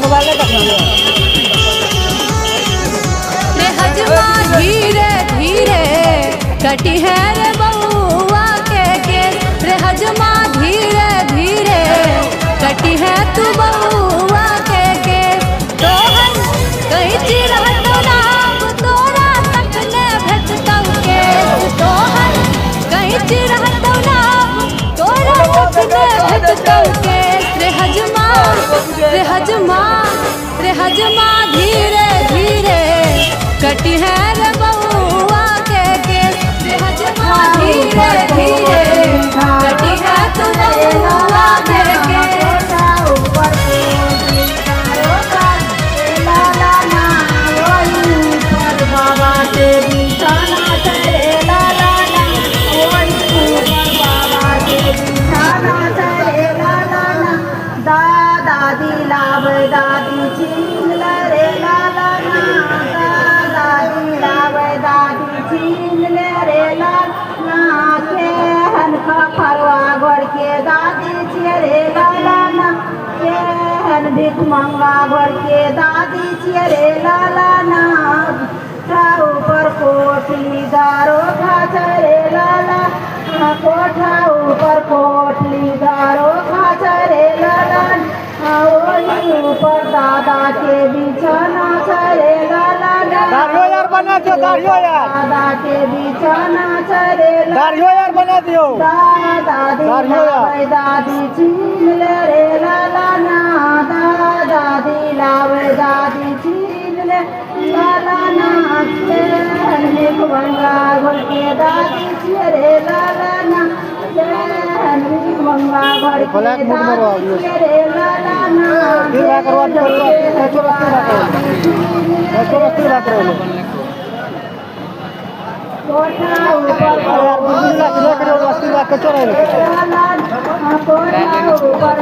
mobile रे हजमा धीरे धीरे कटी है रे बउआ के केस रे हजमा धीरे धीरे कटी है तू बउआ के केस तोहर कहीं चिरह तो नाम तोरा तक ने भेजतौ केस तोहर कहीं चिरह तो नाम तोरा तक ने भेजतौ केस रे हजमा धीरे धीरे कटी है रे बउआ के केस रे हजमा धीरे धीरे कटी है तू बउआ के केस बाबा के बिछाना चले लाला बाबा के बिछाना चले लाला दादा दिलाव दादी छीन रे लाला दादा दिलाव दादी छीन रे लाला के हनका फरवा घर के दादी छिए रे लाला के हन भिख मंगा घर के दादी छिए रे लाला ऊपर कोटली दारो खाचरे लाला कोठा ऊपर कोटली दारो खाचरे लाला ओही ऊपर दादा के बिछाना चरे लाला दाढ़ियो यार बना दियो दाढ़ियो यार दादा के बिछाना चरे दाढ़ियो यार बना दियो दादी दादी छीन रे लाला दादा दिलाव दादी छीन ले लाला मंगा घर के दादी छिए रे लाला मंगा घर के दादी छिए रे लाला कोठा ऊपर